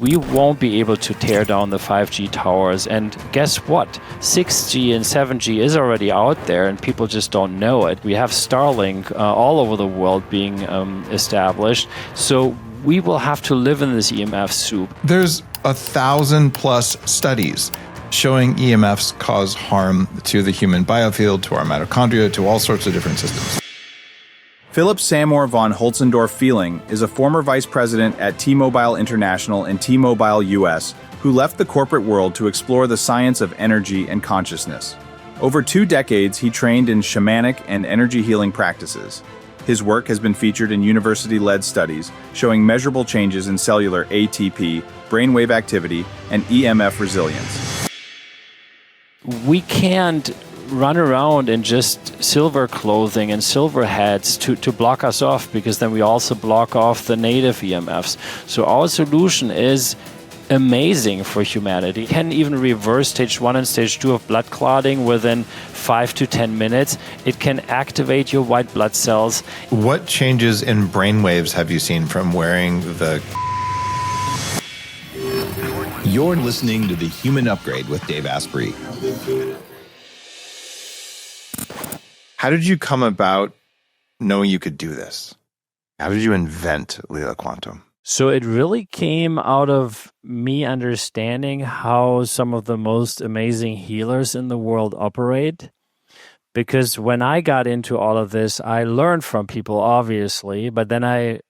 We won't be able to tear down the 5G towers. And guess what? 6G and 7G is already out there and people just don't know it. We have Starlink all over the world being established. So we will have to live in this EMF soup. There's 1,000+ studies showing EMFs cause harm to the human biofield, to our mitochondria, to all sorts of different systems. Philipp Samor von Holtzendorff-Fehling is a former vice president at T-Mobile International and T-Mobile US who left the corporate world to explore the science of energy and consciousness. Over 2 decades, he trained in shamanic and energy healing practices. His work has been featured in university-led studies showing measurable changes in cellular ATP, brainwave activity, and EMF resilience. We can't run around in just silver clothing and silver hats to block us off, because then we also block off the native EMFs. So our solution is amazing for humanity. It can even reverse stage 1 and stage 2 of blood clotting within 5 to 10 minutes. It can activate your white blood cells. What changes in brainwaves have you seen from wearing the... You're listening to The Human Upgrade with Dave Asprey. How did you come about knowing you could do this? How did you invent Leela Quantum? So it really came out of me understanding how some of the most amazing healers in the world operate. Because when I got into all of this, I learned from people, obviously, but then I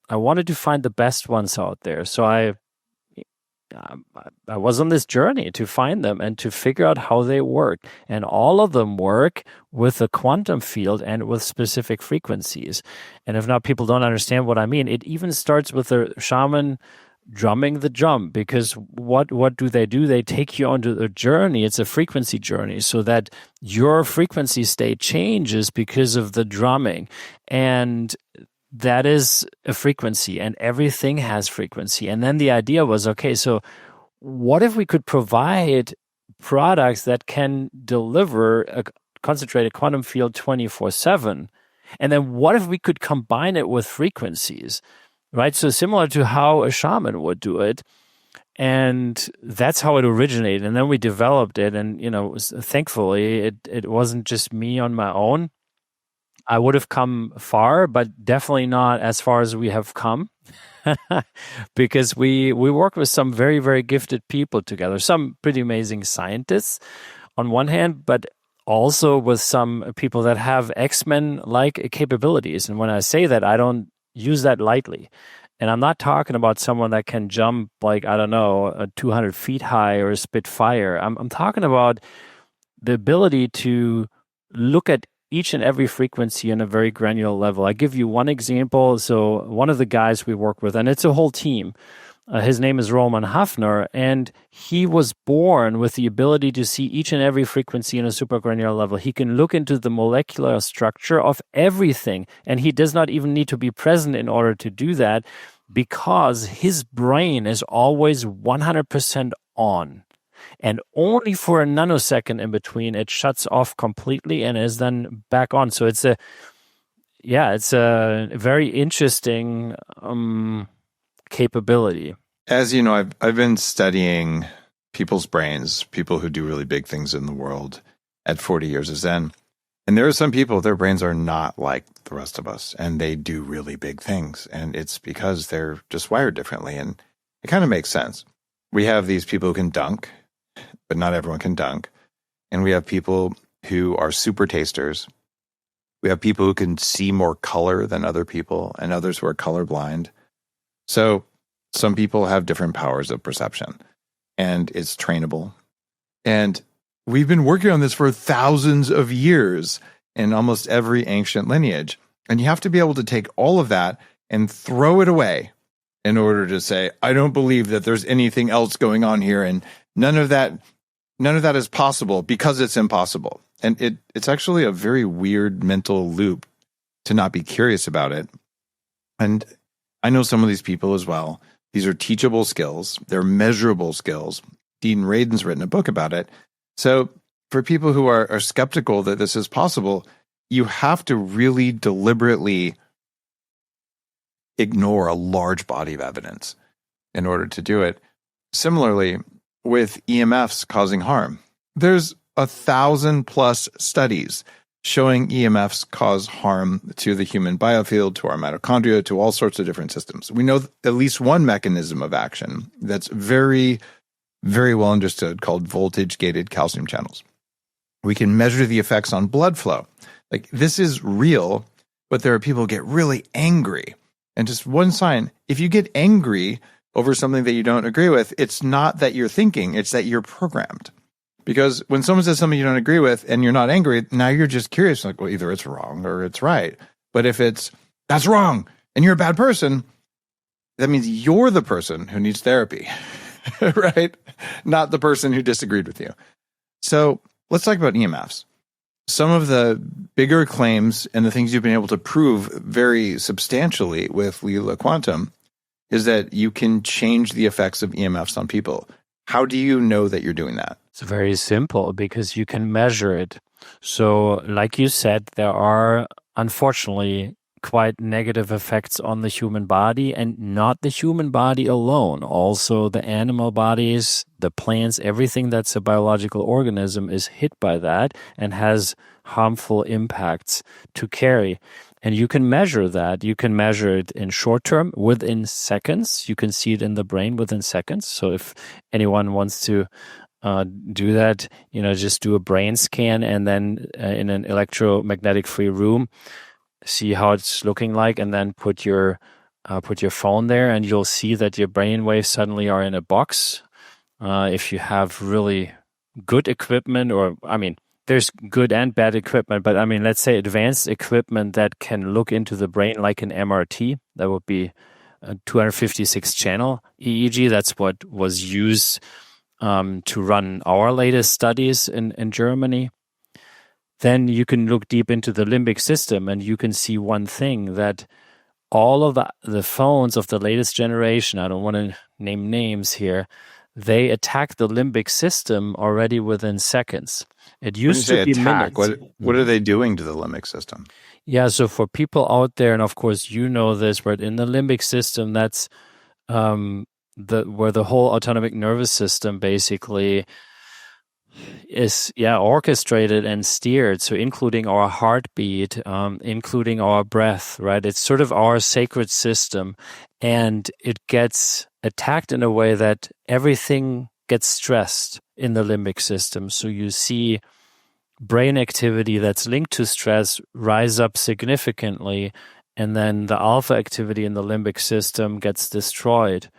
wanted to find the best ones out there. So I was on this journey to find them and to figure out how they work. And all of them work with a quantum field and with specific frequencies. And if not, people don't understand what I mean. It even starts with a shaman drumming the drum, because what do? They take you onto a journey. It's a frequency journey, so that your frequency state changes because of the drumming. And that is a frequency, and everything has frequency. And then the idea was, okay, so what if we could provide products that can deliver a concentrated quantum field 24/7? And then what if we could combine it with frequencies, right? So similar to how a shaman would do it. And that's how it originated. And then we developed it. And, thankfully, it wasn't just me on my own. I would have come far, but definitely not as far as we have come, because we work with some very, very gifted people together, some pretty amazing scientists on one hand, but also with some people that have X-Men-like capabilities. And when I say that, I don't use that lightly. And I'm not talking about someone that can jump 200 feet high or spit fire. I'm talking about the ability to look at each and every frequency on a very granular level. I give you one example. So one of the guys we work with, and it's a whole team, his name is Roman Hafner, and he was born with the ability to see each and every frequency on a super granular level. He can look into the molecular structure of everything, and he does not even need to be present in order to do that, because his brain is always 100% on. And only for a nanosecond in between, it shuts off completely and is then back on. So it's a very interesting capability. As you know, I've been studying people's brains, people who do really big things in the world at 40 years of Zen. And there are some people, their brains are not like the rest of us, and they do really big things. And it's because they're just wired differently. And it kind of makes sense. We have these people who can dunk, but not everyone can dunk. And we have people who are super tasters. We have people who can see more color than other people, and others who are colorblind. So some people have different powers of perception, and it's trainable. And we've been working on this for thousands of years in almost every ancient lineage. And you have to be able to take all of that and throw it away in order to say, I don't believe that there's anything else going on here, and none of that is possible because it's impossible. And it's actually a very weird mental loop to not be curious about it. And I know some of these people as well. These are teachable skills. They're measurable skills. Dean Radin's written a book about it. So for people who are skeptical that this is possible, you have to really deliberately ignore a large body of evidence. in order to do it. Similarly, with EMFs causing harm, there's 1,000+ studies showing EMFs cause harm to the human biofield, to our mitochondria, to all sorts of different systems. We know at least one mechanism of action that's very, very well understood called voltage-gated calcium channels. We can measure the effects on blood flow. Like, this is real, but there are people who get really angry. And just one sign, if you get angry over something that you don't agree with, it's not that you're thinking, it's that you're programmed. Because when someone says something you don't agree with and you're not angry, now you're just curious, like, well, either it's wrong or it's right. But if it's, that's wrong, and you're a bad person, that means you're the person who needs therapy, right? Not the person who disagreed with you. So let's talk about EMFs. Some of the bigger claims and the things you've been able to prove very substantially with Leela Quantum is that you can change the effects of EMFs on people. How do you know that you're doing that? It's very simple because you can measure it. So, like you said, there are unfortunately quite negative effects on the human body, and not the human body alone. Also, the animal bodies, the plants, everything that's a biological organism is hit by that and has harmful impacts to carry. And you can measure that. You can measure it in short term, within seconds. You can see it in the brain within seconds. So if anyone wants to do that, just do a brain scan and then in an electromagnetic-free room, see how it's looking like, and then put your phone there, and you'll see that your brain waves suddenly are in a box. If you have really good equipment, there's good and bad equipment, but let's say advanced equipment that can look into the brain like an MRT, that would be a 256 channel EEG. That's what was used to run our latest studies in Germany. Then you can look deep into the limbic system and you can see one thing, that all of the phones of the latest generation, I don't want to name names here, they attack the limbic system already within seconds. It used to be attack, minutes. what are they doing to the limbic system? Yeah, so for people out there, and of course you know this, but in the limbic system, that's where the whole autonomic nervous system basically is orchestrated and steered, so including our heartbeat, including our breath, right? It's sort of our sacred system, and it gets attacked in a way that everything gets stressed in the limbic system. So you see brain activity that's linked to stress rise up significantly, and then the alpha activity in the limbic system gets destroyed.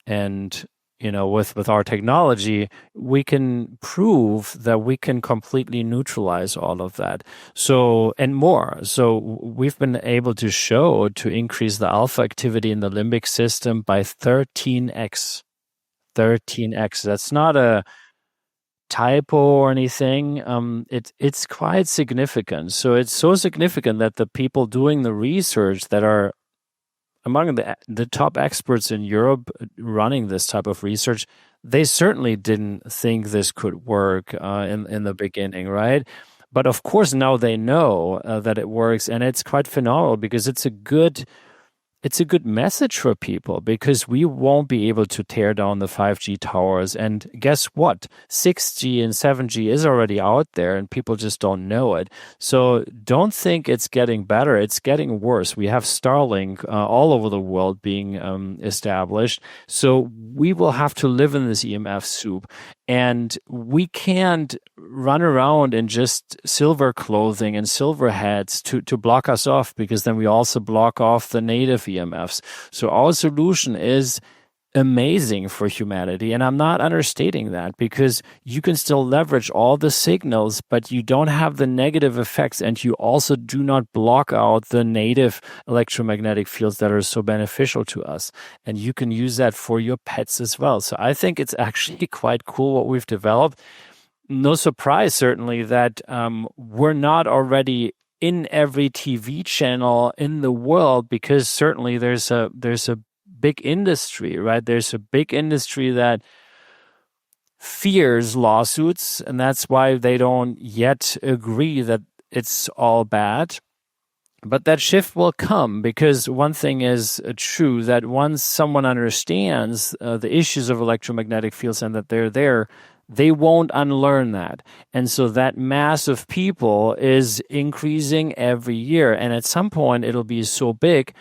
And with our technology, we can prove that we can completely neutralize all of that. So, and more. So we've been able to show to increase the alpha activity in the limbic system by 13x. 13x. That's not a typo or anything. It's quite significant. So it's so significant that the people doing the research that are among the top experts in Europe running this type of research, they certainly didn't think this could work in the beginning, right? But of course now they know that it works, and it's quite phenomenal because it's a good message for people, because we won't be able to tear down the 5G towers. And guess what? 6G and 7G is already out there and people just don't know it. So don't think it's getting better. It's getting worse. We have Starlink all over the world being established. So we will have to live in this EMF soup. And we can't run around in just silver clothing and silver hats to block us off, because then we also block off the native EMFs. So our solution is amazing for humanity. And I'm not understating that, because you can still leverage all the signals, but you don't have the negative effects, and you also do not block out the native electromagnetic fields that are so beneficial to us. And you can use that for your pets as well. So I think it's actually quite cool what we've developed. No surprise, certainly, that we're not already in every TV channel in the world, because certainly there's a big industry, right? There's a big industry that fears lawsuits, and that's why they don't yet agree that it's all bad. But that shift will come, because one thing is true, that once someone understands the issues of electromagnetic fields and that they're there, they won't unlearn that. And so that mass of people is increasing every year. And at some point, it'll be so big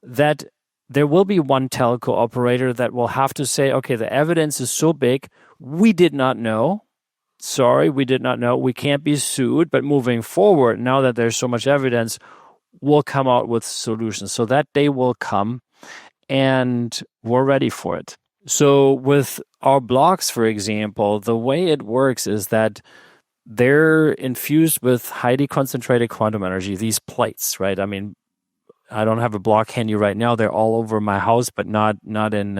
that there will be one telco operator that will have to say, okay, the evidence is so big, we did not know. Sorry, we did not know. We can't be sued. But moving forward, now that there's so much evidence, we'll come out with solutions. So that day will come, and we're ready for it. So with our blocks, for example, the way it works is that they're infused with highly concentrated quantum energy, these plates, right? I mean, I don't have a block handy right now. They're all over my house, but not in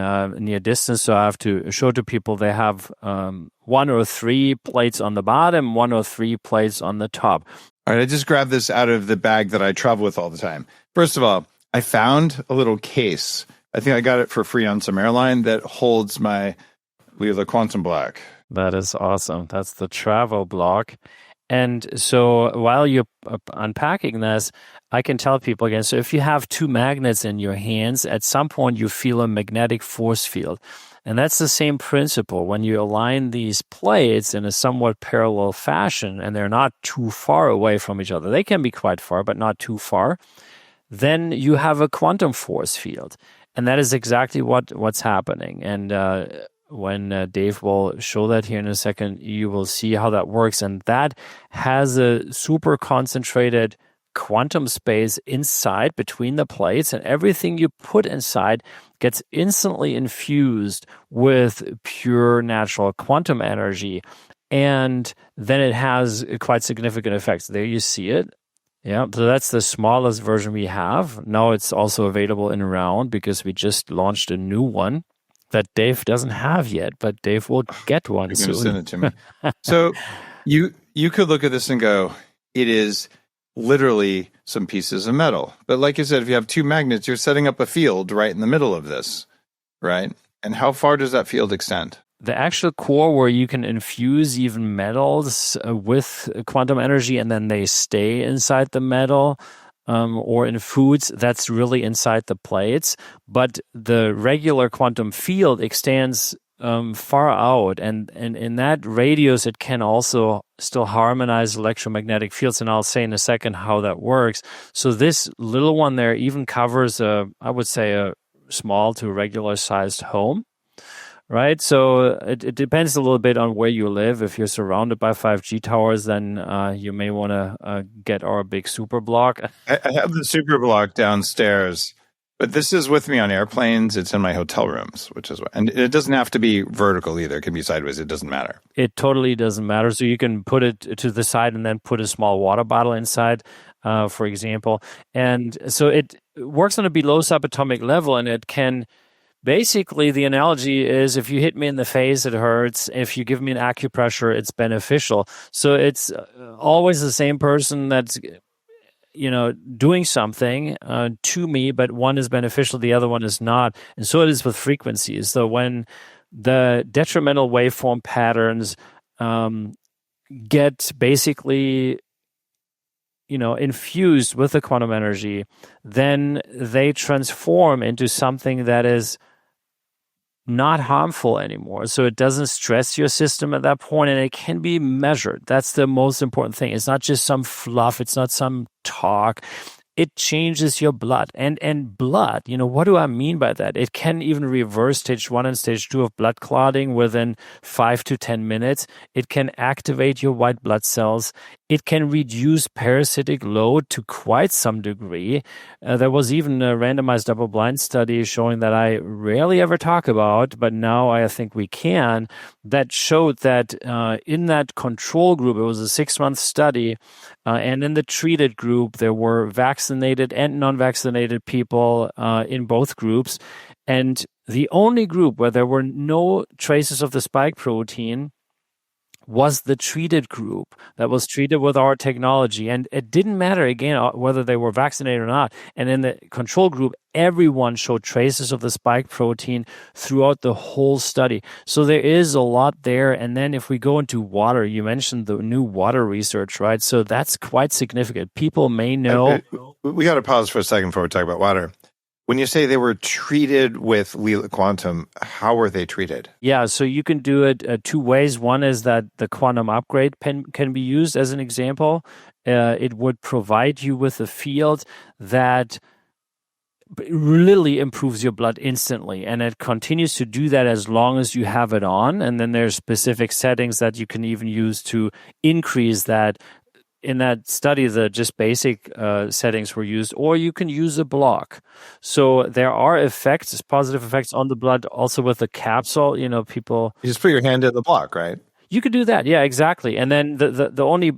near distance. So I have to show to people they have 1 or 3 plates on the bottom, 1 or 3 plates on the top. All right, I just grabbed this out of the bag that I travel with all the time. First of all, I found a little case. I think I got it for free on some airline that holds my Leela quantum block. That is awesome. That's the travel block. And so while you're unpacking this, I can tell people again, so if you have 2 magnets in your hands, at some point you feel a magnetic force field. And that's the same principle. When you align these plates in a somewhat parallel fashion, and they're not too far away from each other, they can be quite far, but not too far, then you have a quantum force field. And that is exactly what's happening. And when Dave will show that here in a second, you will see how that works. And that has a super concentrated quantum space inside between the plates, and everything you put inside gets instantly infused with pure natural quantum energy. And then it has quite significant effects. There you see it. Yeah, so that's the smallest version we have. Now it's also available in round because we just launched a new one that Dave doesn't have yet, but Dave will get one soon. You're going to send it to me. So you could look at this and go, it is literally some pieces of metal. But like you said, if you have 2 magnets, you're setting up a field right in the middle of this, right? And how far does that field extend? The actual core where you can infuse even metals with quantum energy and then they stay inside the metal, or in foods, that's really inside the plates. But the regular quantum field extends far out, and in that radius, it can also still harmonize electromagnetic fields, and I'll say in a second how that works. So this little one there even covers I would say a small to regular sized home, right? So it depends a little bit on where you live. If you're surrounded by 5G towers, then you may want to get our big super block. I have the super block downstairs. But this is with me on airplanes. It's in my hotel rooms, and it doesn't have to be vertical either. It can be sideways. It doesn't matter. It totally doesn't matter. So you can put it to the side and then put a small water bottle inside, for example. And so it works on a below subatomic level, and it can basically, the analogy is if you hit me in the face, it hurts. If you give me an acupressure, it's beneficial. So it's always the same person that's doing something to me, but one is beneficial, the other one is not. And so it is with frequencies. So when the detrimental waveform patterns get basically, infused with the quantum energy, then they transform into something that is not harmful anymore. So it doesn't stress your system at that point, and it can be measured. That's the most important thing. It's not just some fluff. It's not some talk. It changes your blood. And blood, what do I mean by that? It can even reverse stage 1 and stage 2 of blood clotting within 5 to 10 minutes. It can activate your white blood cells. It can reduce parasitic load to quite some degree. There was even a randomized double-blind study showing that I rarely ever talk about, but now I think we can, that showed that in that control group, it was a 6-month study, and in the treated group, there were vaccinated and non-vaccinated people in both groups. And the only group where there were no traces of the spike protein was the treated group that was treated with our technology. And it didn't matter, again, whether they were vaccinated or not. And in the control group, everyone showed traces of the spike protein throughout the whole study. So there is a lot there. And then if we go into water, you mentioned the new water research, right? So that's quite significant. People may know. We got to pause for a second before we talk about water. When you say they were treated with Leela Quantum, how were they treated? Yeah, so you can do it two ways. One is that the quantum upgrade can be used as an example. It would provide you with a field that really improves your blood instantly, and it continues to do that as long as you have it on. And then there's specific settings that you can even use to increase that. In that study, the just basic settings were used, or you can use a block. So there are effects, positive effects on the blood, also with the capsule. People. You just put your hand in the block, right? You could do that, yeah, exactly. And then the only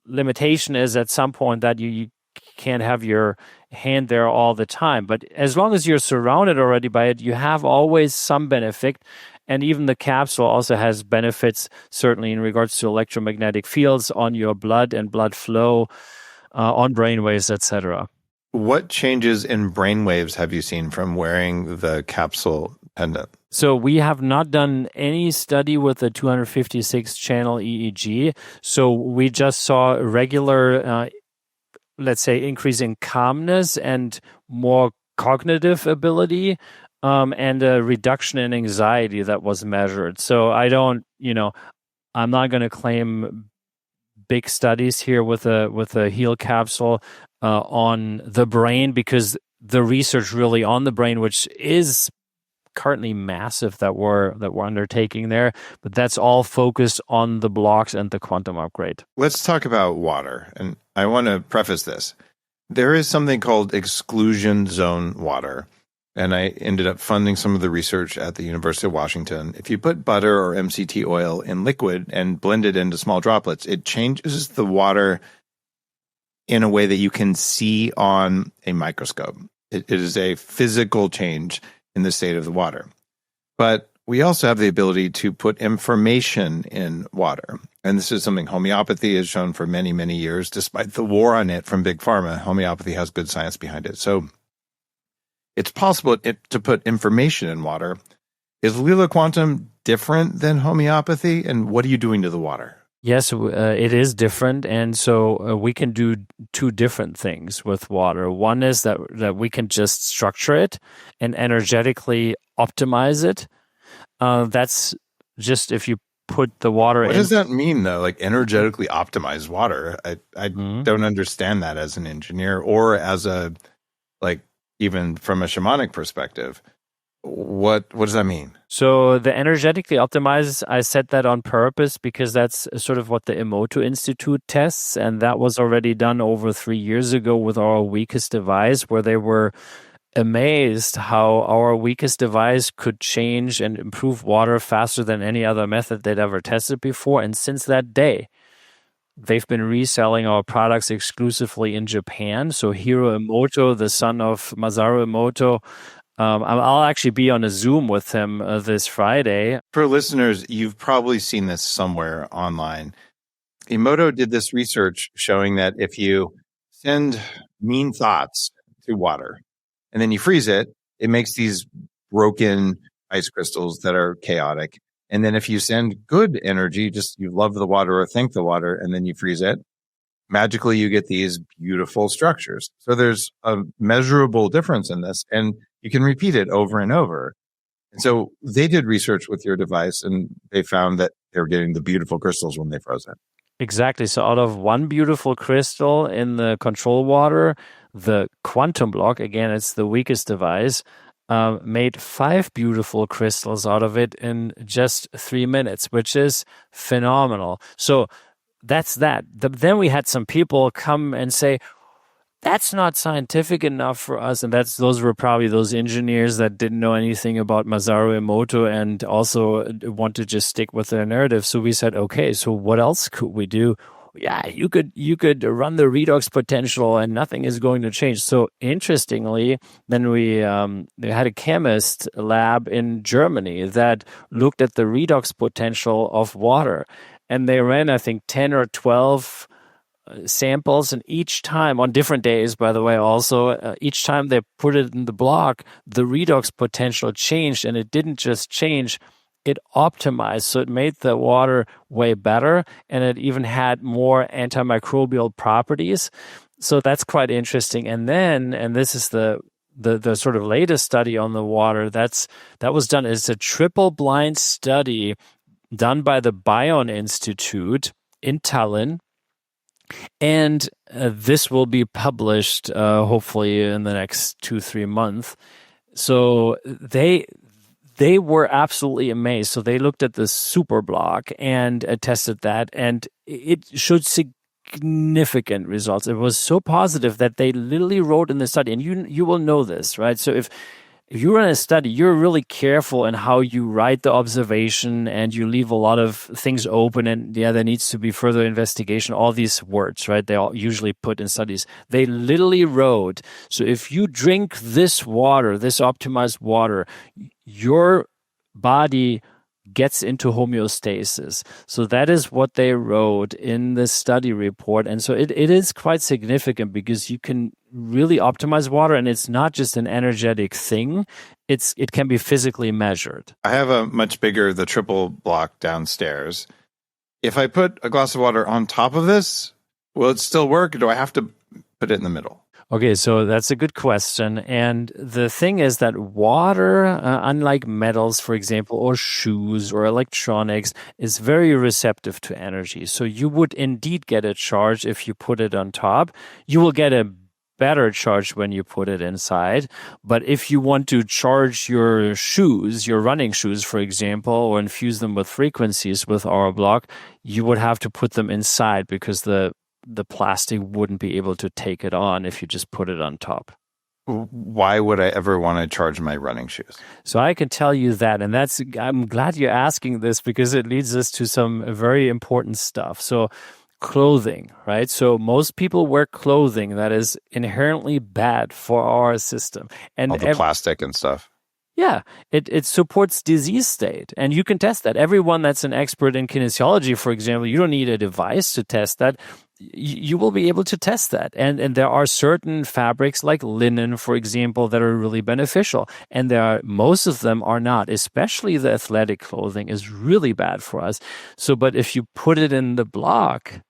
limitation is at some point that you can't have your hand there all the time. But as long as you're surrounded already by it, you have always some benefit. And even the capsule also has benefits, certainly in regards to electromagnetic fields on your blood and blood flow, on brainwaves, etc. What changes in brainwaves have you seen from wearing the capsule pendant? So we have not done any study with the 256-channel EEG. So we just saw regular, let's say, increase in calmness and more cognitive ability. And a reduction in anxiety that was measured. So I'm not going to claim big studies here with a heal capsule on the brain, because the research really on the brain, which is currently massive that we're undertaking there, but that's all focused on the blocks and the quantum upgrade. Let's talk about water, and I want to preface this. There is something called exclusion zone water. And I ended up funding some of the research at the University of Washington. If you put butter or MCT oil in liquid and blend it into small droplets, it changes the water in a way that you can see on a microscope. It is a physical change in the state of the water. But we also have the ability to put information in water. And this is something homeopathy has shown for many, many years. Despite the war on it from Big Pharma, homeopathy has good science behind it. So it's possible to put information in water. Is Leela Quantum different than homeopathy? And what are you doing to the water? Yes, it is different. And so we can do two different things with water. One is that we can just structure it and energetically optimize it. That's just if you put the water in. What does that mean, though? Like energetically optimize water? I don't understand that as an engineer or as even from a shamanic perspective. What does that mean? So the energetically optimized, I said that on purpose because that's sort of what the Emoto Institute tests, and that was already done over 3 years ago with our weakest device, where they were amazed how our weakest device could change and improve water faster than any other method they'd ever tested before. And since that day, they've been reselling our products exclusively in Japan. So Hiro Emoto, the son of Masaru Emoto, I'll actually be on a Zoom with him this Friday. For listeners, you've probably seen this somewhere online. Emoto did this research showing that if you send mean thoughts to water and then you freeze it, it makes these broken ice crystals that are chaotic. And then if you send good energy, just you love the water or thank the water, and then you freeze it, magically you get these beautiful structures. So there's a measurable difference in this, and you can repeat it over and over. And so they did research with your device, and they found that they were getting the beautiful crystals when they froze it. Exactly. So out of one beautiful crystal in the control water, the quantum block, again, it's the weakest device, made 5 beautiful crystals out of it in just 3 minutes, which is phenomenal. So that's that. Then we had some people come and say, that's not scientific enough for us. And those were probably those engineers that didn't know anything about Masaru Emoto and also want to just stick with their narrative. So we said, okay, so what else could we do? yeah, you could run the redox potential and nothing is going to change. So interestingly, then we had a chemist lab in Germany that looked at the redox potential of water, and they ran, I think, 10 or 12 samples, and each time, on different days, by the way, also, each time they put it in the block, the redox potential changed, and it didn't just change, it optimized. So it made the water way better, and it even had more antimicrobial properties. So that's quite interesting. And this is the sort of latest study on the water that was done. It's a triple blind study done by the Bion Institute in Tallinn. And this will be published hopefully in the next 2-3 months. So they were absolutely amazed. So they looked at the super block and tested that, and it showed significant results. It was so positive that they literally wrote in the study, and you will know this, right? So if you run a study, you're really careful in how you write the observation, and you leave a lot of things open, and there needs to be further investigation, all these words, right? They all usually put in studies. They literally wrote, so if you drink this water, this optimized water, your body gets into homeostasis. So that is what they wrote in the study report. And so it is quite significant, because you can really optimize water, and it's not just an energetic thing. It can be physically measured. I have the triple block downstairs. If I put a glass of water on top of this, will it still work? Or do I have to put it in the middle? Okay, so that's a good question. And the thing is that water, unlike metals, for example, or shoes or electronics, is very receptive to energy. So you would indeed get a charge if you put it on top. You will get a better charge when you put it inside. But if you want to charge your shoes, your running shoes, for example, or infuse them with frequencies with our block, you would have to put them inside, because the plastic wouldn't be able to take it on if you just put it on top. Why would I ever want to charge my running shoes? So I can tell you that, and I'm glad you're asking this, because it leads us to some very important stuff. So clothing, right? So most people wear clothing that is inherently bad for our system. And all the plastic and stuff. Yeah, it supports disease state, and you can test that. Everyone that's an expert in kinesiology, for example, you don't need a device to test that. You will be able to test that. And there are certain fabrics like linen, for example, that are really beneficial. And most of them are not, especially the athletic clothing is really bad for us. So, but if you put it in the block,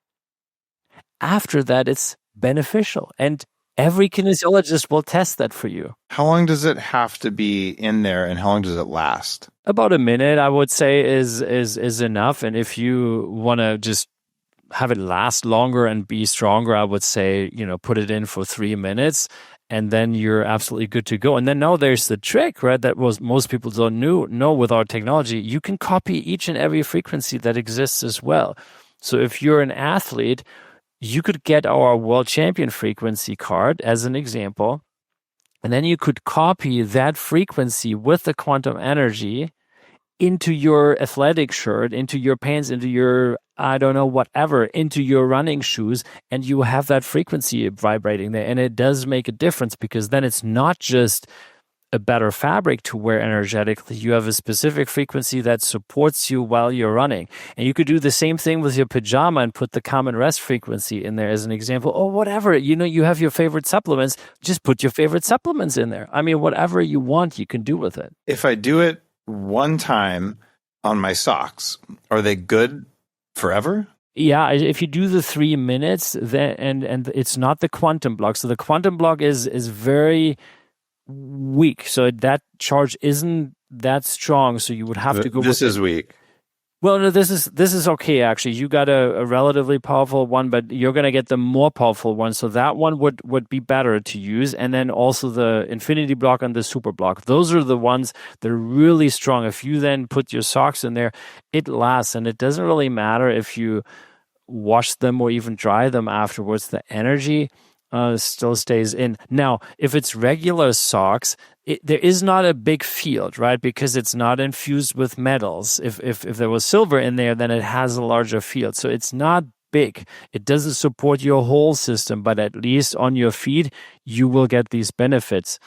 after that, it's beneficial. And every kinesiologist will test that for you. How long does it have to be in there, and how long does it last? About a minute, I would say, is enough. And if you want to just have it last longer and be stronger, I would say, put it in for 3 minutes, and then you're absolutely good to go. And then now there's the trick, right? That most people don't know with our technology. You can copy each and every frequency that exists as well. So if you're an athlete, you could get our world champion frequency card as an example, and then you could copy that frequency with the quantum energy into your athletic shirt, into your pants, into your, I don't know, whatever, into your running shoes, and you have that frequency vibrating there. And it does make a difference, because then it's not just a better fabric to wear energetically. You have a specific frequency that supports you while you're running. And you could do the same thing with your pajama and put the common rest frequency in there as an example. Or whatever, you have your favorite supplements, just put your favorite supplements in there. I mean, whatever you want, you can do with it. If I do it one time on my socks, are they good forever? Yeah, if you do the 3 minutes, then and it's not the quantum block. So the quantum block is very weak. So that charge isn't that strong. So you would have to go. This is weak. Well, no, this is okay, actually. You got a relatively powerful one, but you're going to get the more powerful one. So that one would be better to use. And then also the infinity block and the super block. Those are the ones that are really strong. If you then put your socks in there, it lasts. And it doesn't really matter if you wash them or even dry them afterwards. The energy still stays in. Now, if it's regular socks, there is not a big field, right? Because it's not infused with metals. If there was silver in there, then it has a larger field. So it's not big. It doesn't support your whole system, but at least on your feet, you will get these benefits.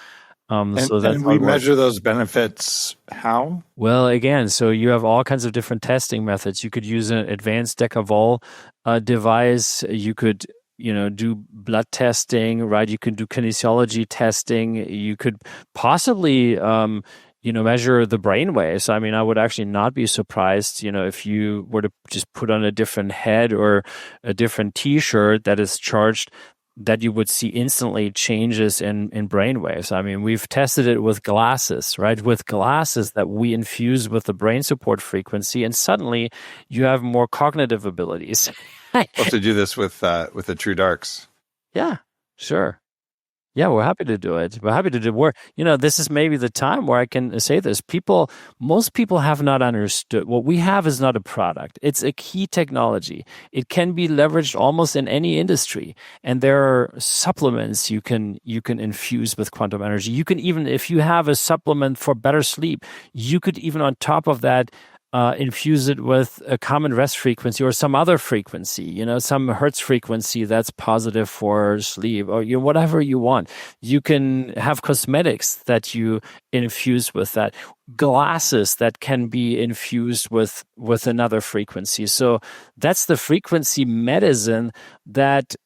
So that's and how we it works. measure those benefits how? Well, again, so you have all kinds of different testing methods. You could use an advanced Decavol device. You could, do blood testing, right? You could do kinesiology testing. You could possibly, measure the brain waves. I mean, I would actually not be surprised, if you were to just put on a different head or a different T-shirt that is charged, that you would see instantly changes in brain waves. I mean, we've tested it with glasses, right? With glasses that we infuse with the brain support frequency, and suddenly you have more cognitive abilities. We'll have to do this with the True Darks. Yeah, sure. Yeah, we're happy to do it. We're happy to do work. This is maybe the time where I can say this. Most people have not understood. What we have is not a product. It's a key technology. It can be leveraged almost in any industry. And there are supplements you can infuse with quantum energy. You can even, if you have a supplement for better sleep, you could even on top of that infuse it with a common rest frequency or some other frequency, some hertz frequency that's positive for sleep, or whatever you want. You can have cosmetics that you infuse with that, glasses that can be infused with another frequency. So that's the frequency medicine that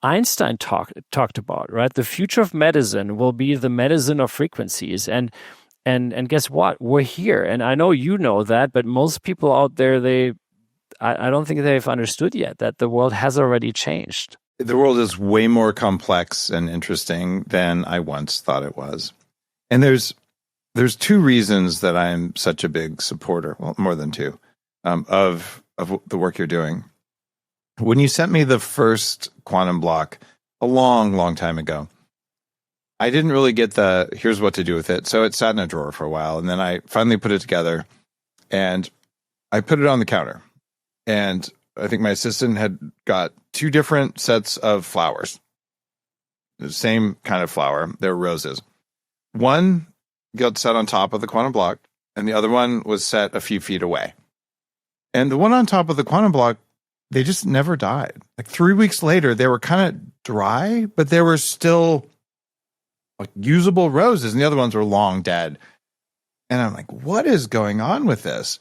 Einstein talked about, right? The future of medicine will be the medicine of frequencies. And guess what? We're here. And I know you know that, but most people out there, I don't think they've understood yet that the world has already changed. The world is way more complex and interesting than I once thought it was. And there's two reasons that I'm such a big supporter, well, more than two, of the work you're doing. When you sent me the first quantum block a long, long time ago, I didn't really get here's what to do with it. So it sat in a drawer for a while. And then I finally put it together and I put it on the counter. And I think my assistant had got two different sets of flowers, the same kind of flower. They're roses. One got set on top of the quantum block and the other one was set a few feet away. And the one on top of the quantum block, they just never died. Like 3 weeks later, they were kind of dry, but they were still like usable roses, and the other ones were long dead. And I'm like, what is going on with this?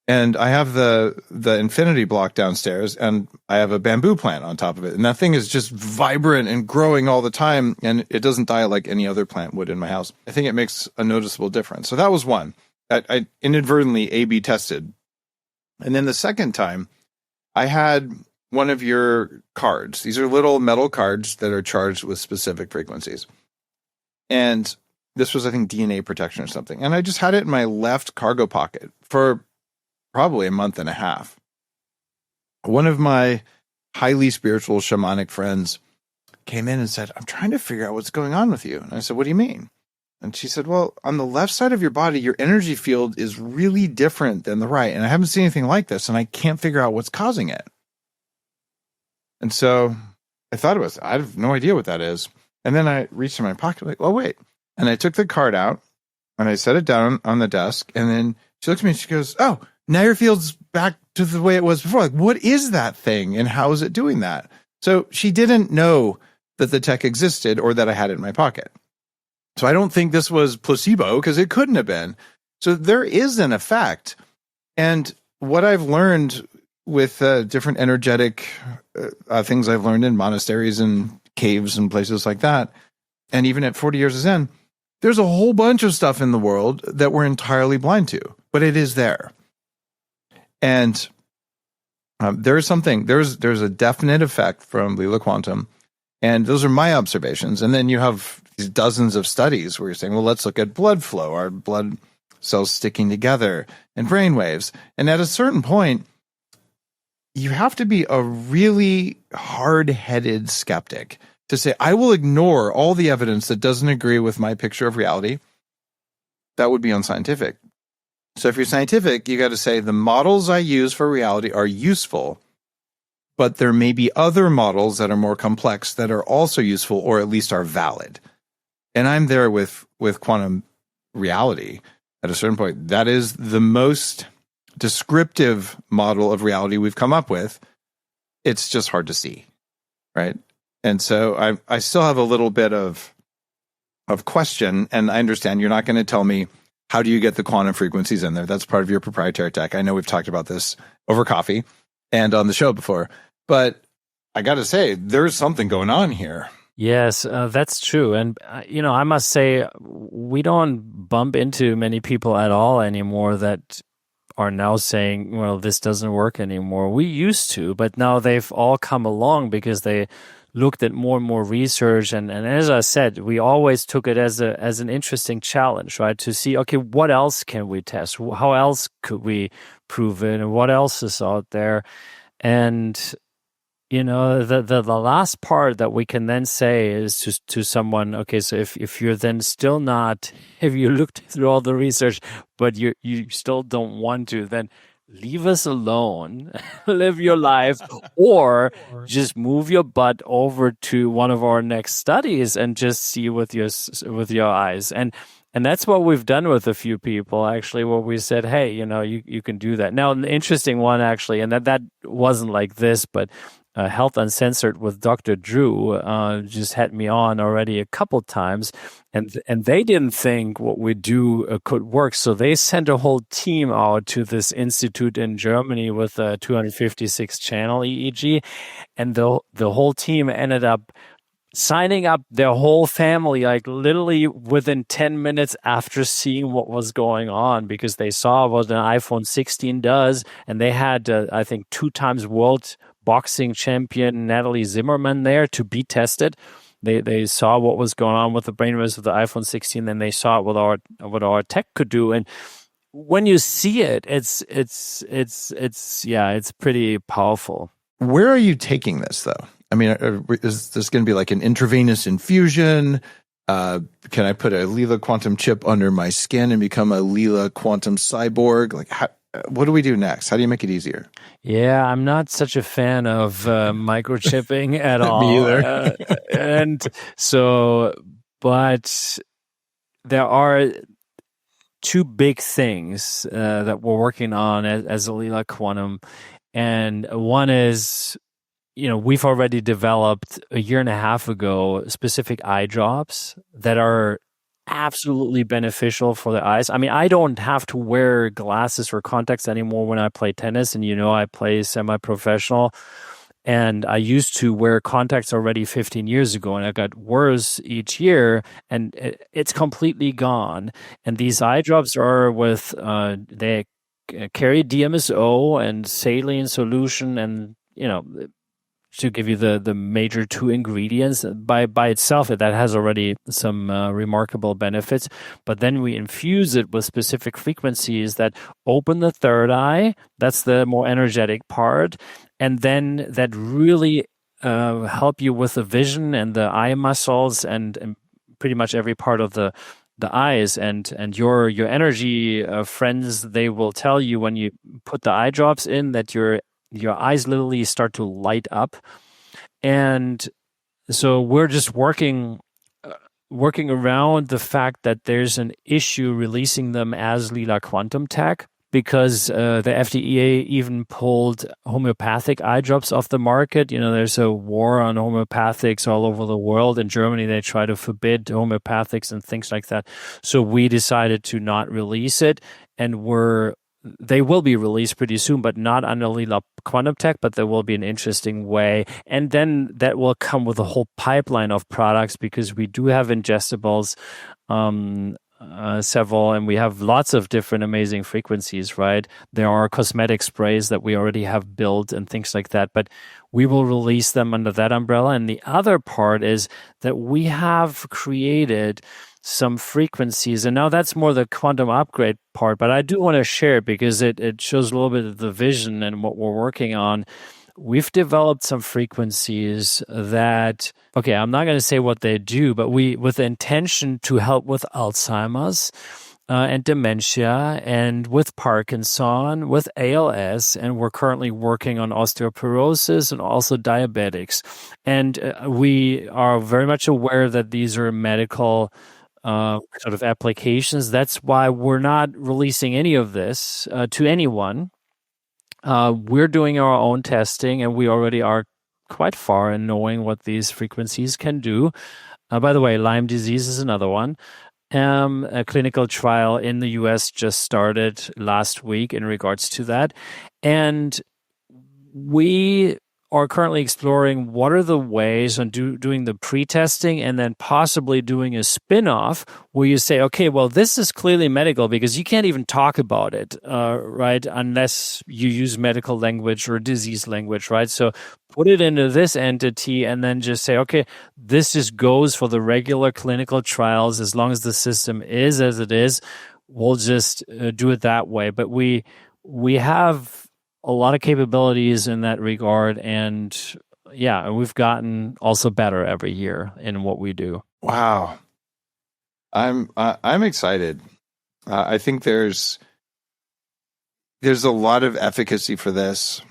And I have the infinity block downstairs, and I have a bamboo plant on top of it. And that thing is just vibrant and growing all the time, and it doesn't die like any other plant would in my house. I think it makes a noticeable difference. So that was one that I inadvertently A/B tested. And then the second time, I had one of your cards. These are little metal cards that are charged with specific frequencies. And this was, I think, DNA protection or something. And I just had it in my left cargo pocket for probably a month and a half. One of my highly spiritual shamanic friends came in and said, I'm trying to figure out what's going on with you. And I said, what do you mean? And she said, well, on the left side of your body, your energy field is really different than the right. And I haven't seen anything like this, and I can't figure out what's causing it. And so I thought I have no idea what that is. And then I reached in my pocket, like, oh, wait. And I took the card out and I set it down on the desk. And then she looked at me and she goes, oh, now your field's back to the way it was before. Like, what is that thing? And how is it doing that? So she didn't know that the tech existed or that I had it in my pocket. So I don't think this was placebo because it couldn't have been. So there is an effect. And what I've learned with different energetic things I've learned in monasteries and caves and places like that, and even at 40 years of Zen, there's a whole bunch of stuff in the world that we're entirely blind to, but it is there. And there's a definite effect from Leela Quantum, and those are my observations. And then you have these dozens of studies where you're saying, well, let's look at blood flow, our blood cells sticking together, and brain waves. And at a certain point, you have to be a really hard-headed skeptic to say, I will ignore all the evidence that doesn't agree with my picture of reality. That would be unscientific. So if you're scientific, you got to say the models I use for reality are useful, but there may be other models that are more complex that are also useful or at least are valid. And I'm there with quantum reality at a certain point. That is the most descriptive model of reality we've come up with. it's just hard to see, right? And so I still have a little bit of question, and I understand you're not going to tell me how do you get the quantum frequencies in there. That's part of your proprietary tech. I know we've talked about this over coffee and on the show before, but I got to say, there's something going on here. Yes, that's true. And, I must say, we don't bump into many people at all anymore that are now saying, well, this doesn't work anymore. We used to, but now they've all come along because they looked at more and more research. And as I said, we always took it as an interesting challenge, right? To see, okay, what else can we test? How else could we prove it? And what else is out there? And the last part that we can then say is to someone, okay, so if you're then still not, if you looked through all the research, but you still don't want to, then leave us alone, live your life, or just move your butt over to one of our next studies and just see with your eyes. And that's what we've done with a few people, actually, where we said, hey, you can do that. Now, an interesting one, actually, and that wasn't like this, but Health Uncensored with Dr. Drew just had me on already a couple times, and they didn't think what we do could work, so they sent a whole team out to this institute in Germany with a 256 channel EEG, and the whole team ended up signing up their whole family, like literally within 10 minutes after seeing what was going on, because they saw what an iPhone 16 does, and they had, I think, 2 times world boxing champion Natalie Zimmerman there to be tested. They saw what was going on with the brainwaves of the iPhone 16, and they saw what our tech could do. And when you see it, it's pretty powerful. Where are you taking this, though? I mean, is this going to be like an intravenous infusion? Can I put a Leela quantum chip under my skin and become a Leela quantum cyborg? Like, what do we do next? How do you make it easier? Yeah, I'm not such a fan of microchipping at all. Me either. And so, but there are 2 big things that we're working on as a Leela quantum. And one is, we've already developed a year and a half ago specific eye drops that are absolutely beneficial for the eyes. I mean, I don't have to wear glasses or contacts anymore when I play tennis, and I play semi-professional, and I used to wear contacts already 15 years ago, and I got worse each year, and it's completely gone. And these eye drops are with they carry DMSO and saline solution, and to give you the major 2 ingredients by itself, that has already some remarkable benefits. But then we infuse it with specific frequencies that open the third eye. That's the more energetic part. And then that really help you with the vision and the eye muscles and pretty much every part of the eyes. And your energy friends, they will tell you when you put the eye drops in that your eyes literally start to light up. And so we're just working around the fact that there's an issue releasing them as Leela quantum tech, because the FDA even pulled homeopathic eye drops off the market. There's a war on homeopathics all over the world. In Germany, they try to forbid homeopathics and things like that. So we decided to not release it, and they will be released pretty soon, but not under Leela quantum tech, but there will be an interesting way. And then that will come with a whole pipeline of products, because we do have ingestibles, several, and we have lots of different amazing frequencies, right? There are cosmetic sprays that we already have built and things like that, but we will release them under that umbrella. And the other part is that we have created some frequencies, and now that's more the quantum upgrade part, but I do want to share it because it shows a little bit of the vision and what we're working on. We've developed some frequencies that, okay, I'm not going to say what they do, but with the intention to help with Alzheimer's and dementia, and with Parkinson, with ALS, and we're currently working on osteoporosis and also diabetics. And we are very much aware that these are medical sort of applications. That's why we're not releasing any of this to anyone. We're doing our own testing, and we already are quite far in knowing what these frequencies can do. By the way, Lyme disease is another one. A clinical trial in the US just started last week in regards to that. And we are currently exploring what are the ways on doing the pre-testing and then possibly doing a spin-off where you say, okay, well, this is clearly medical because you can't even talk about it, right, unless you use medical language or disease language, right? So put it into this entity and then just say, okay, this just goes for the regular clinical trials as long as the system is as it is. We'll just do it that way. But we have a lot of capabilities in that regard, and we've gotten also better every year in what we do. Wow, I'm excited. I think there's a lot of efficacy for this,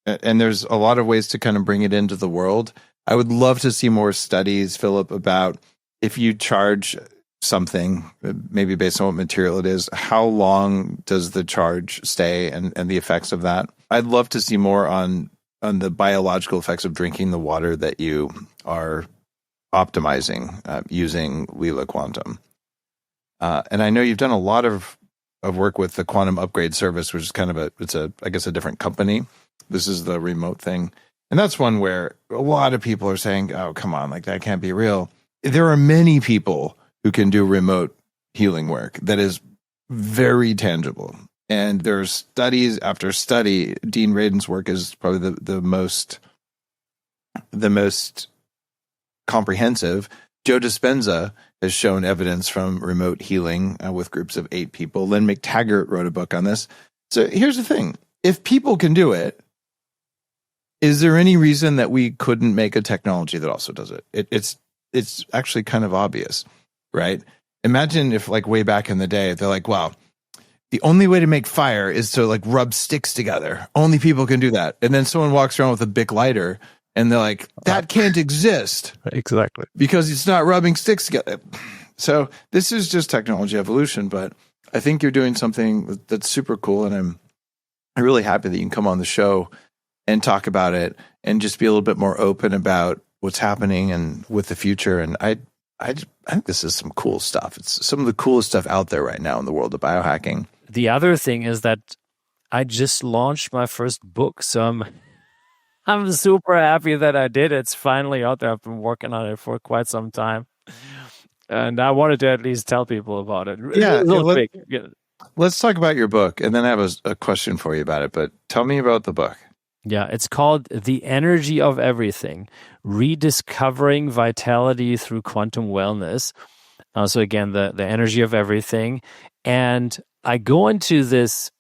and there's a lot of ways to kind of bring it into the world. I would love to see more studies, Philipp, about if you charge something, maybe based on what material it is, how long does the charge stay and the effects of that? I'd love to see more on the biological effects of drinking the water that you are optimizing using Leela Quantum. And I know you've done a lot of work with the Quantum Upgrade Service, which is kind of I guess a different company. This is the remote thing. And that's one where a lot of people are saying, oh, come on, like that can't be real. There are many people who can do remote healing work that is very tangible. And there's studies after study. Dean Radin's work is probably the most comprehensive. Joe Dispenza has shown evidence from remote healing with groups of 8 people. Lynn McTaggart wrote a book on this. So here's the thing. If people can do it, is there any reason that we couldn't make a technology that also does it? It's actually kind of obvious. Right? Imagine if, like, way back in the day, they're like, wow, the only way to make fire is to, like, rub sticks together. Only people can do that. And then someone walks around with a Bic lighter and they're like, that can't exist. Exactly. Because it's not rubbing sticks together. So this is just technology evolution, but I think you're doing something that's super cool. And I'm really happy that you can come on the show and talk about it and just be a little bit more open about what's happening and with the future. And I think this is some cool stuff. It's some of the coolest stuff out there right now in the world of biohacking. The other thing is that I just launched my first book, so I'm super happy that I did. It's finally out there. I've been working on it for quite some time, and I wanted to at least tell people about it. Yeah, let's talk about your book, and then I have a question for you about it. But tell me about the book. Yeah, it's called The Energy of Everything, Rediscovering Vitality Through Quantum Wellness. So again, the energy of everything. And I go into this,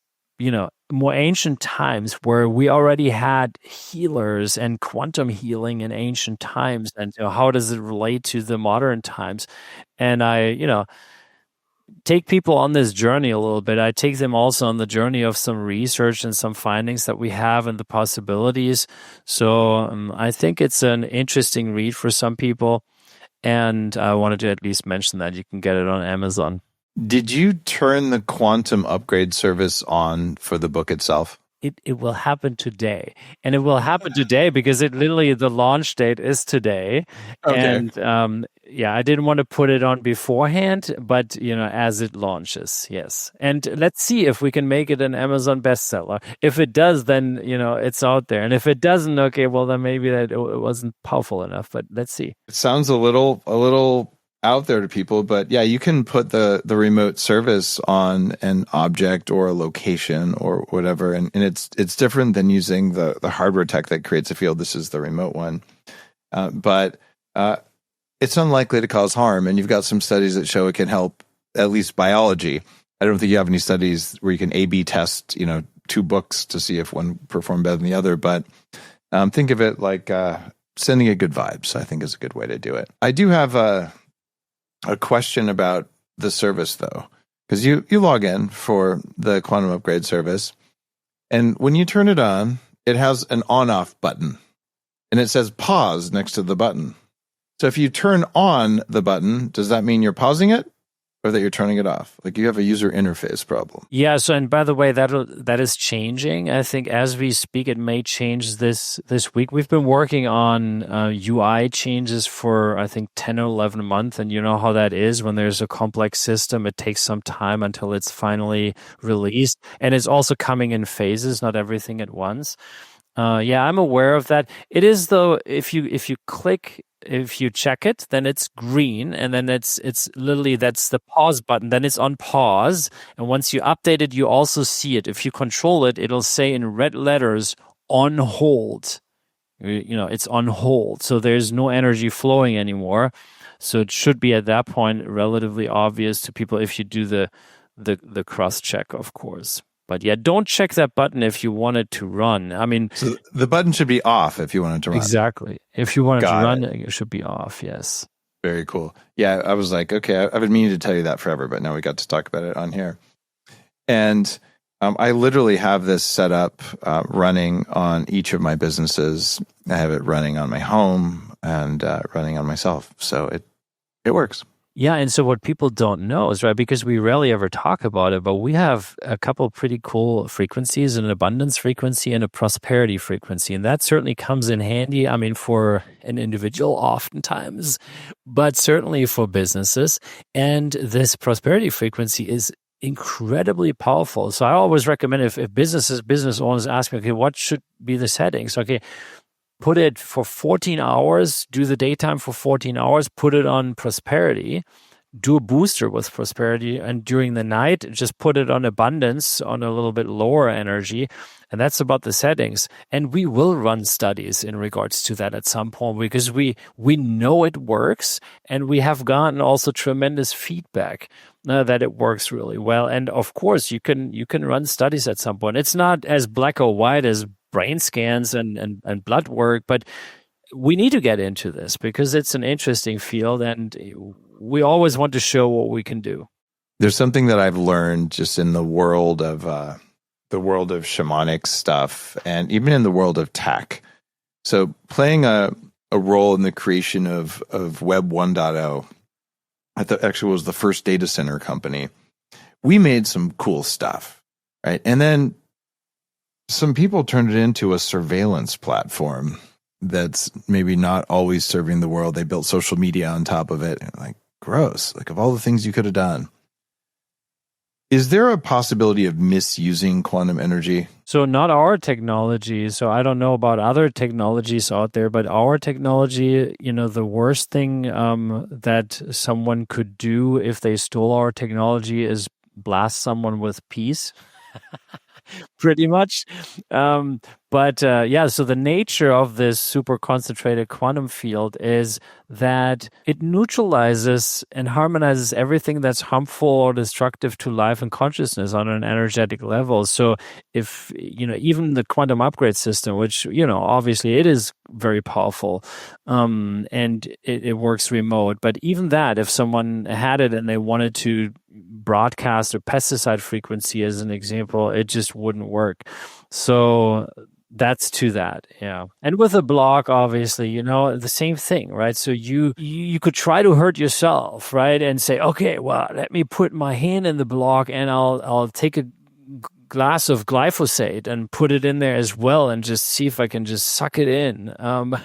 more ancient times where we already had healers and quantum healing in ancient times. And how does it relate to the modern times? And I, take people on this journey a little bit. I take them also on the journey of some research and some findings that we have and the possibilities. So I think it's an interesting read for some people. And I wanted to at least mention that you can get it on Amazon. Did you turn the Quantum Upgrade Service on for the book itself? It will happen today. And it will happen today because the launch date is today. Okay. And I didn't want to put it on beforehand, but as it launches, yes. And let's see if we can make it an Amazon bestseller. If it does, then it's out there. And if it doesn't, okay, well then maybe that it wasn't powerful enough. But let's see. It sounds a little out there to people, but yeah, you can put the remote service on an object or a location or whatever, and it's different than using the hardware tech that creates a field. This is the remote one, but it's unlikely to cause harm, and you've got some studies that show it can help at least biology. I don't think you have any studies where you can A/B test 2 books to see if one performed better than the other, but think of it like sending a good vibes, I think, is a good way to do it. I do have a question about the service, though, because you log in for the Quantum Upgrade Service, and when you turn it on, it has an on-off button, and it says pause next to the button. So if you turn on the button, does that mean you're pausing it, or that you're turning it off. Like you have a user interface problem. Yeah. So, and by the way, that is changing. I think as we speak, it may change this week. We've been working on UI changes for, I think, 10 or 11 months. And you know how that is when there's a complex system. It takes some time until it's finally released. And it's also coming in phases, not everything at once. Yeah, I'm aware of that. It is though, if you check it, then it's green, and then it's literally that's the pause button. Then it's on pause, and once you update it, you also see it. If you control it, it'll say in red letters on hold. You know, it's on hold, so there's no energy flowing anymore. So it should be at that point relatively obvious to people if you do the cross check, of course. But yeah, don't check that button if you want it to run. I mean, so the button should be off if you want it to run. Exactly. If you want it to run, it should be off. Yes. Very cool. Yeah, I was like, okay, I've been meaning to tell you that forever, but now we got to talk about it on here. And I literally have this set up running on each of my businesses. I have it running on my home and running on myself. So it works. Yeah, and so what people don't know is, right, because we rarely ever talk about it, but we have a couple pretty cool frequencies, an abundance frequency and a prosperity frequency, and that certainly comes in handy, I mean, for an individual oftentimes, but certainly for businesses. And this prosperity frequency is incredibly powerful. So I always recommend if business owners ask me, okay, what should be the settings? Okay, put it for 14 hours, do the daytime for 14 hours, put it on prosperity, do a booster with prosperity, and during the night, just put it on abundance, on a little bit lower energy. And that's about the settings. And we will run studies in regards to that at some point because we know it works, and we have gotten also tremendous feedback that it works really well. And of course, you can run studies at some point. It's not as black or white as brain scans and blood work, but we need to get into this because it's an interesting field and we always want to show what we can do. There's something that I've learned just in the world of shamanic stuff and even in the world of tech. So playing a role in the creation of Web 1.0, I thought actually was the first data center company. We made some cool stuff, right? And then some people turned it into a surveillance platform that's maybe not always serving the world. They built social media on top of it. Like, gross. Like, of all the things you could have done. Is there a possibility of misusing quantum energy? So not our technology. So I don't know about other technologies out there, but our technology, you know, the worst thing that someone could do if they stole our technology is blast someone with peace. Pretty much. But so the nature of this super concentrated quantum field is that it neutralizes and harmonizes everything that's harmful or destructive to life and consciousness on an energetic level. So if, you know, even the quantum upgrade system, which, you know, obviously it is very powerful and it works remote. But even that, if someone had it and they wanted to broadcast a pesticide frequency as an example, it just wouldn't work. So that's to that, yeah. And with a block, obviously, you know, the same thing, right? So you could try to hurt yourself, right? And say, okay, well, let me put my hand in the block and I'll take a glass of glyphosate and put it in there as well and just see if I can just suck it in. But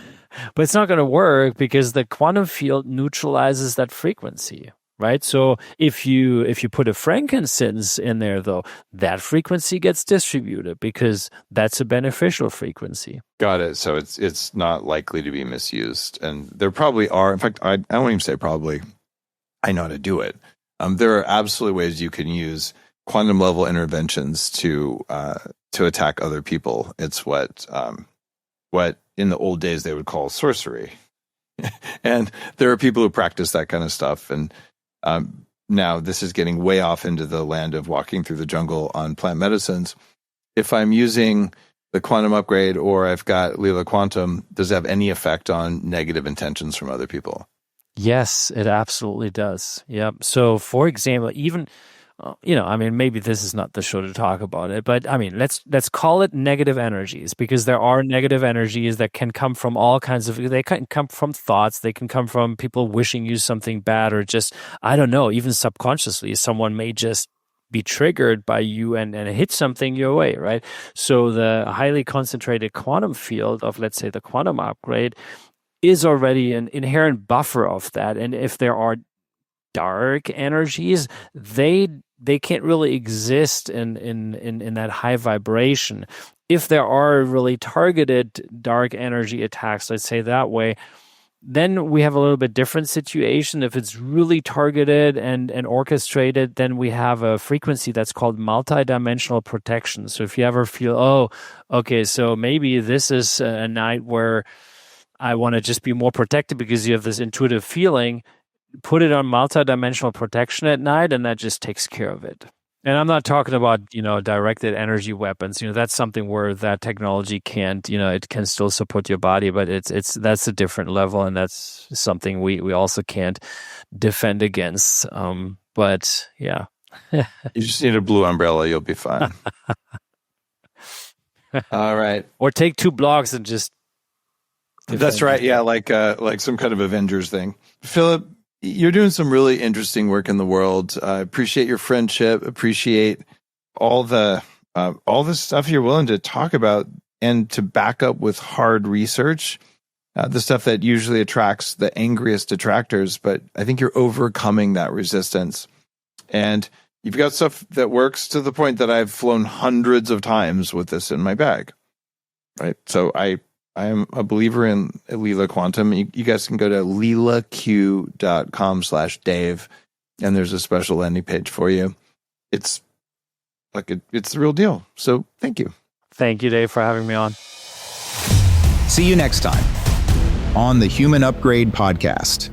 it's not going to work because the quantum field neutralizes that frequency. Right. So if you put a frankincense in there, though, that frequency gets distributed because that's a beneficial frequency. Got it. So it's not likely to be misused. And there probably are. In fact, I won't even say probably. I know how to do it. There are absolutely ways you can use quantum level interventions to attack other people. It's what in the old days they would call sorcery. And there are people who practice that kind of stuff. And now this is getting way off into the land of walking through the jungle on plant medicines. If I'm using the quantum upgrade or I've got Leela Quantum, does it have any effect on negative intentions from other people? Yes, it absolutely does. Yeah. So for example, even I mean, maybe this is not the show to talk about it, but I mean, let's call it negative energies, because there are negative energies that can come from all kinds of, they can come from thoughts, they can come from people wishing you something bad, or just, I don't know, even subconsciously, someone may just be triggered by you and hit something your way, right? So the highly concentrated quantum field of, let's say, the quantum upgrade is already an inherent buffer of that. And if there are dark energies, they can't really exist in that high vibration. If there are really targeted dark energy attacks, let's say that way, then we have a little bit different situation. If it's really targeted and orchestrated, then we have a frequency that's called multidimensional protection. So if you ever feel, oh, okay, so maybe this is a night where I want to just be more protected because you have this intuitive feeling, put it on multidimensional protection at night, and that just takes care of it. And I'm not talking about, directed energy weapons. That's something where that technology can't, it can still support your body, but that's a different level, and that's something we also can't defend against. But yeah. You just need a blue umbrella, you'll be fine. All right. Or take 2 blocks and just That's right. Yeah, like some kind of Avengers thing. Philipp, you're doing some really interesting work in the world. I appreciate your friendship. Appreciate all the stuff you're willing to talk about and to back up with hard research. The stuff that usually attracts the angriest detractors, but I think you're overcoming that resistance. And you've got stuff that works to the point that I've flown hundreds of times with this in my bag. Right. So I am a believer in Leela Quantum. You guys can go to leelaq.com/Dave, and there's a special landing page for you. It's it's the real deal. So thank you. Thank you, Dave, for having me on. See you next time on the Human Upgrade Podcast.